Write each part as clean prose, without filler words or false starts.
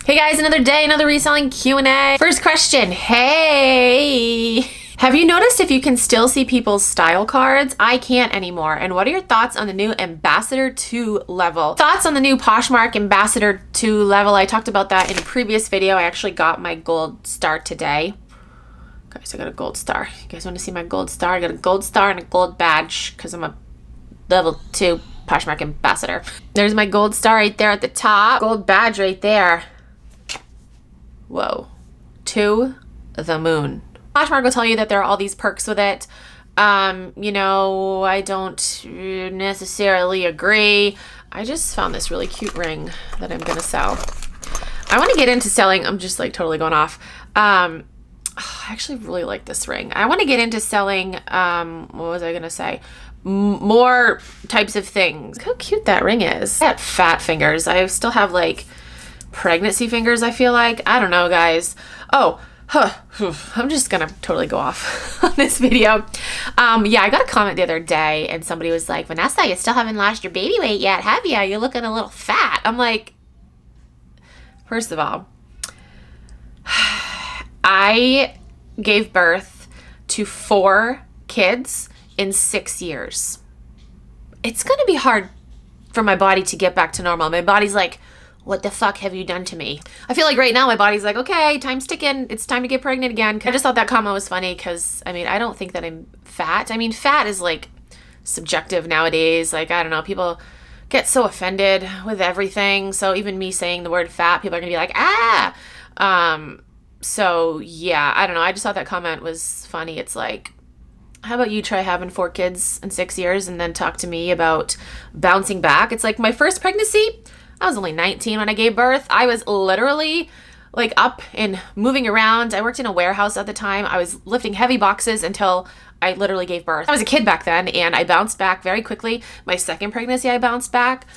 Hey guys, another day, another reselling Q&A. First question, hey! Have you noticed if you can still see people's style cards? I can't anymore. And what are your thoughts on the new Ambassador 2 level? Thoughts on the new Poshmark Ambassador 2 level? I talked about that in a previous video. I actually got my gold star today. Guys, I got a gold star. You guys want to see my gold star? I got a gold star and a gold badge because I'm a level 2 Poshmark Ambassador. There's my gold star right there at the top. Gold badge right there. Whoa. To the moon. Poshmark will tell you that there are all these perks with it. You know, I don't necessarily agree. I just found this really cute ring that I'm gonna sell. I want to get into selling. I'm just like totally going off. I actually really like this ring. I want to get into selling, what was I gonna say? More types of things. Look how cute that ring is. I got fat fingers. I still have like pregnancy fingers, I feel like. I don't know, guys. Oh, I'm just gonna totally go off on this video. Yeah, I got a comment the other day and somebody was like, Vanessa, you still haven't lost your baby weight yet, have you? You're looking a little fat. I'm like, first of all, I gave birth to 4 kids in 6 years. It's gonna be hard for my body to get back to normal. My body's like, what the fuck have you done to me? I feel like right now my body's like, okay, time's ticking. It's time to get pregnant again. I just thought that comment was funny because, I mean, I don't think that I'm fat. I mean, fat is like subjective nowadays. Like, I don't know, people get so offended with everything. So even me saying the word fat, people are gonna be like, ah. So yeah, I don't know. I just thought that comment was funny. It's like, how about you try having 4 kids in 6 years and then talk to me about bouncing back? It's like my first pregnancy, I was only 19 when I gave birth. I was literally like up and moving around. I worked in a warehouse at the time. I was lifting heavy boxes until I literally gave birth. I was a kid back then and I bounced back very quickly. My second pregnancy, I bounced back.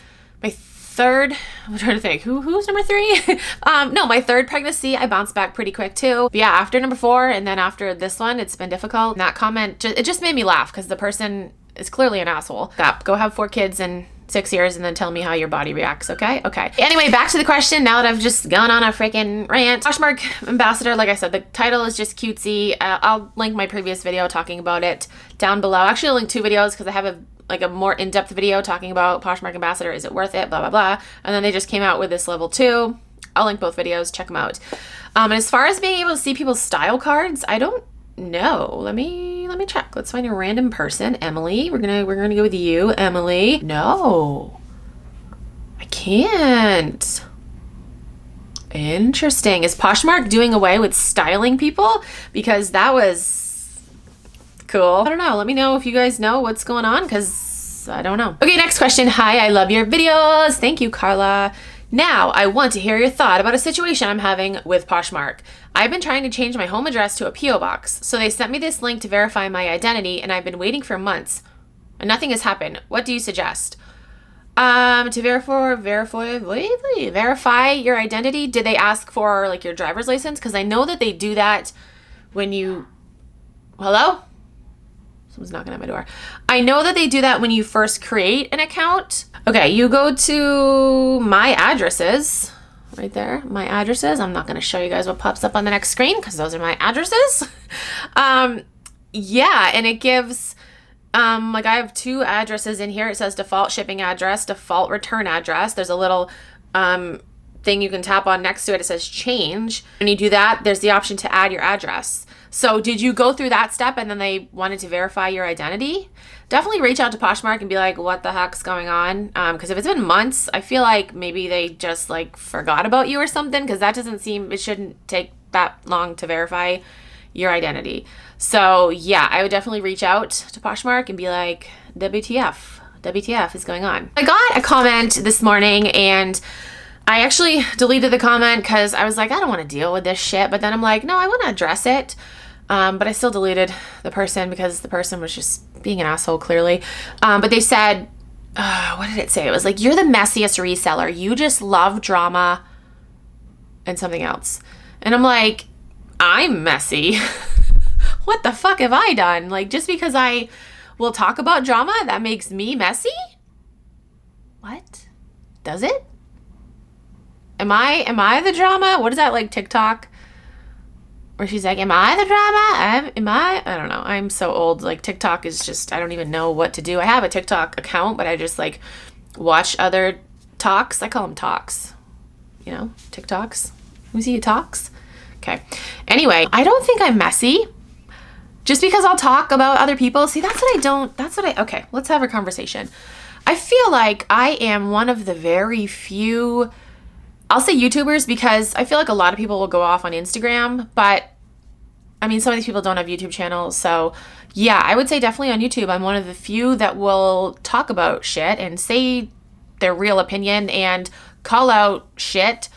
My third, I'm trying to think, who's number 3? No, my third pregnancy, I bounced back pretty quick too. But yeah, after number 4 and then after this one, it's been difficult. And that comment, it just made me laugh because the person is clearly an asshole. Go have 4 kids in 6 years and then tell me how your body reacts, okay? Okay. Anyway, back to the question now that I've just gone on a freaking rant. Poshmark Ambassador, like I said, the title is just cutesy. I'll link my previous video talking about it down below. Actually, I'll link 2 videos because I have a more in-depth video talking about Poshmark Ambassador. Is it worth it? Blah, blah, blah. And then they just came out with this level 2. I'll link both videos. Check them out. And as far as being able to see people's style cards, I don't know. Let me check. Let's find a random person. Emily. We're gonna go with you, Emily. No, I can't. Interesting. Is Poshmark doing away with styling people? Because that was cool. I don't know. Let me know if you guys know what's going on, because I don't know. Okay, next question. Hi, I love your videos. Thank you, Carla. Now, I want to hear your thought about a situation I'm having with Poshmark. I've been trying to change my home address to a P.O. box, so they sent me this link to verify my identity, and I've been waiting for months, and nothing has happened. What do you suggest? To verify your identity, did they ask for like your driver's license? Because I know that they do that when you... Hello? Someone's knocking at my door. I know that they do that when you first create an account. Okay, you go to my addresses, right there, my addresses. I'm not gonna show you guys what pops up on the next screen because those are my addresses. Yeah, and it gives, like I have 2 addresses in here. It says default shipping address, default return address. There's a little thing you can tap on next to it. It says change. When you do that, there's the option to add your address. So did you go through that step and then they wanted to verify your identity? Definitely reach out to Poshmark and be like, what the heck's going on? Because if it's been months, I feel like maybe they just like forgot about you or something, because that doesn't seem, it shouldn't take that long to verify your identity. So yeah, I would definitely reach out to Poshmark and be like, WTF is going on? I got a comment this morning and I actually deleted the comment because I was like, I don't want to deal with this shit. But then I'm like, no, I want to address it. But I still deleted the person because the person was just being an asshole, clearly. But they said, what did it say? It was like, you're the messiest reseller. You just love drama and something else. And I'm like, I'm messy. What the fuck have I done? Like, just because I will talk about drama, that makes me messy? What? Does it? Am I the drama? What is that, like TikTok? Where she's like, am I the drama? I don't know. I'm so old. Like TikTok is just, I don't even know what to do. I have a TikTok account, but I just like watch other talks. I call them talks, you know, TikToks. Who's he talks? Okay. Anyway, I don't think I'm messy just because I'll talk about other people. See, okay, let's have a conversation. I feel like I am one of the very few, I'll say YouTubers, because I feel like a lot of people will go off on Instagram, but I mean, some of these people don't have YouTube channels. So yeah, I would say definitely on YouTube, I'm one of the few that will talk about shit and say their real opinion and call out shit.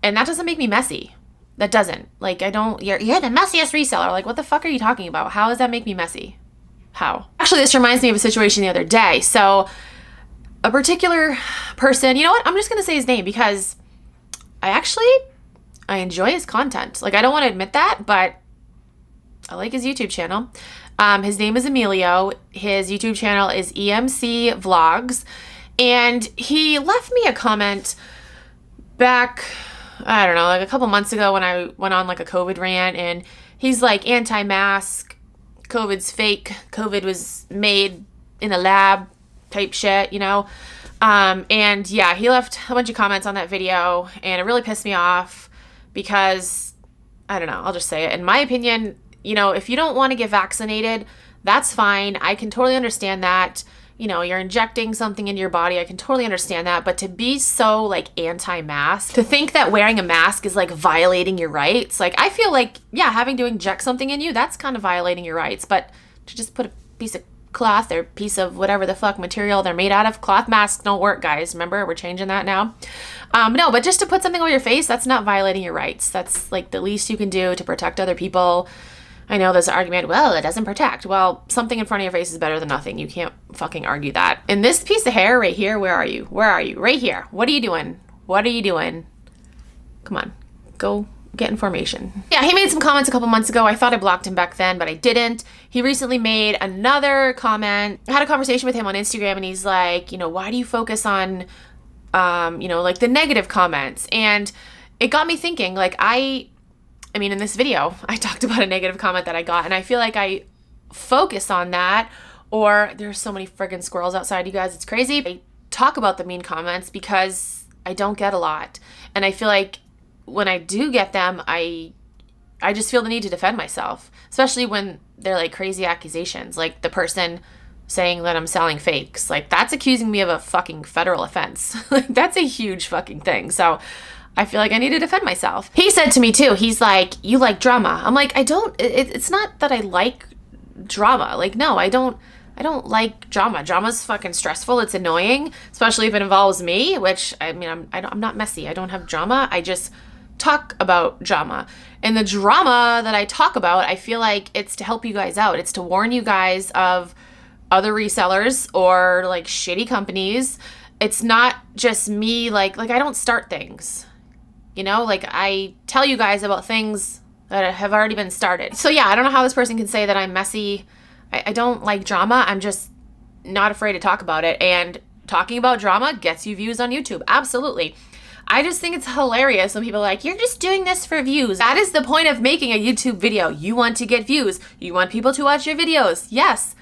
And that doesn't make me messy. That doesn't. Like, you're the messiest reseller. Like, what the fuck are you talking about? How does that make me messy? How? Actually, this reminds me of a situation the other day. So a particular person, you know what? I'm just going to say his name because I enjoy his content. Like, I don't want to admit that, but I like his YouTube channel. His name is Emilio. His YouTube channel is EMC Vlogs. And he left me a comment back, I don't know, like a couple months ago when I went on like a COVID rant, and he's like anti-mask, COVID's fake, COVID was made in a lab type shit, you know? And yeah, he left a bunch of comments on that video, and it really pissed me off because, I don't know, I'll just say it. In my opinion, you know, if you don't want to get vaccinated, that's fine. I can totally understand that. You know, you're injecting something into your body. I can totally understand that. But to be so like anti-mask, to think that wearing a mask is like violating your rights. Like, I feel like, yeah, having to inject something in you, that's kind of violating your rights. But to just put a piece of cloth or piece of whatever the fuck material they're made out of, cloth masks don't work, guys. Remember, we're changing that now. No, but just to put something on your face, that's not violating your rights. That's like the least you can do to protect other people. I know there's an argument, well, it doesn't protect. Well, something in front of your face is better than nothing. You can't fucking argue that. And this piece of hair right here, where are you? Where are you? Right here. What are you doing? What are you doing? Come on, go get information. Yeah, he made some comments a couple months ago. I thought I blocked him back then, but I didn't. He recently made another comment. I had a conversation with him on Instagram, and he's like, you know, why do you focus on, you know, like the negative comments? And it got me thinking, like, I mean, in this video, I talked about a negative comment that I got, and I feel like I focus on that, or there's so many friggin' squirrels outside, you guys, it's crazy. I talk about the mean comments because I don't get a lot, and I feel like when I do get them, I just feel the need to defend myself, especially when they're like crazy accusations, like the person saying that I'm selling fakes. Like, that's accusing me of a fucking federal offense. Like, that's a huge fucking thing. So I feel like I need to defend myself. He said to me too, he's like, you like drama. I'm like, it's not that I like drama. Like, no, I don't like drama. Drama's fucking stressful. It's annoying, especially if it involves me, which, I mean, I'm not messy. I don't have drama. I just talk about drama. And the drama that I talk about, I feel like it's to help you guys out. It's to warn you guys of other resellers or like shitty companies. It's not just me, like I don't start things. You know, like I tell you guys about things that have already been started. So yeah, I don't know how this person can say that I'm messy. I don't like drama. I'm just not afraid to talk about it. And talking about drama gets you views on YouTube. Absolutely. I just think it's hilarious when people are like, you're just doing this for views. That is the point of making a YouTube video. You want to get views. You want people to watch your videos. Yes,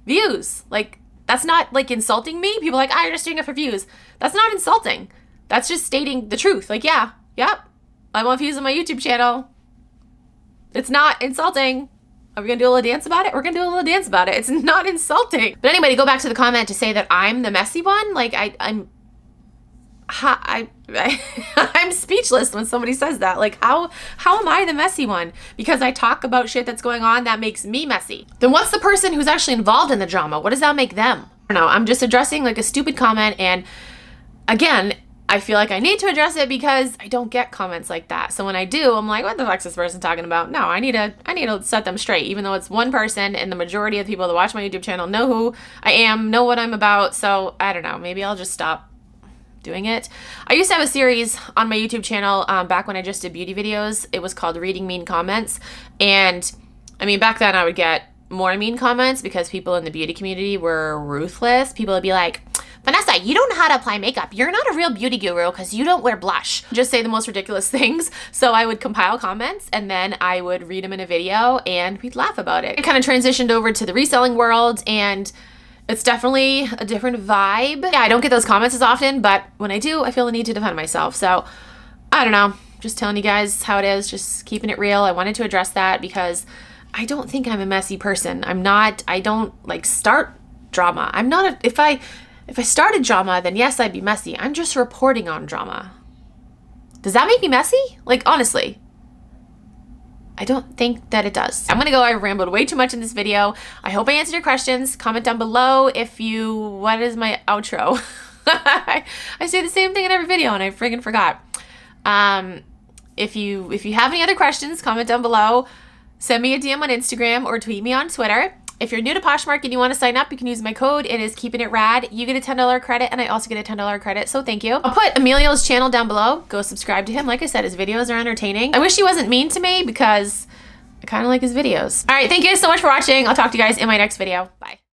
views. Like, that's not like insulting me. People are like, you're just doing it for views. That's not insulting. That's just stating the truth. Like, yep, I want views on my YouTube channel. It's not insulting. Are we gonna do a little dance about it? We're gonna do a little dance about it. It's not insulting. But anyway, to go back to the comment to say that I'm the messy one, like I'm speechless when somebody says that. Like, how am I the messy one? Because I talk about shit that's going on that makes me messy. Then what's the person who's actually involved in the drama? What does that make them? I don't know. I'm just addressing like a stupid comment, and again, I feel like I need to address it because I don't get comments like that. So when I do, I'm like, what the fuck's this person talking about? No, I need to set them straight, even though it's one person and the majority of the people that watch my YouTube channel know who I am, know what I'm about. So I don't know, maybe I'll just stop doing it. I used to have a series on my YouTube channel back when I just did beauty videos. It was called Reading Mean Comments. And I mean, back then I would get more mean comments because people in the beauty community were ruthless. People would be like, Vanessa, you don't know how to apply makeup. You're not a real beauty guru because you don't wear blush. Just say the most ridiculous things. So I would compile comments and then I would read them in a video and we'd laugh about it. I kind of transitioned over to the reselling world, and it's definitely a different vibe. Yeah, I don't get those comments as often, but when I do, I feel the need to defend myself. So I don't know, just telling you guys how it is, just keeping it real. I wanted to address that because I don't think I'm a messy person. I don't like start drama. If I started drama, then yes, I'd be messy. I'm just reporting on drama. Does that make me messy? Like, honestly, I don't think that it does. I'm gonna go. I rambled way too much in this video. I hope I answered your questions. Comment down below what is my outro? I say the same thing in every video and I friggin' forgot. If you have any other questions, comment down below. Send me a DM on Instagram or tweet me on Twitter. If you're new to Poshmark and you want to sign up, you can use my code. It is KeepinItRad. You get a $10 credit, and I also get a $10 credit, so thank you. I'll put Emilio's channel down below. Go subscribe to him. Like I said, his videos are entertaining. I wish he wasn't mean to me because I kind of like his videos. All right, thank you guys so much for watching. I'll talk to you guys in my next video. Bye.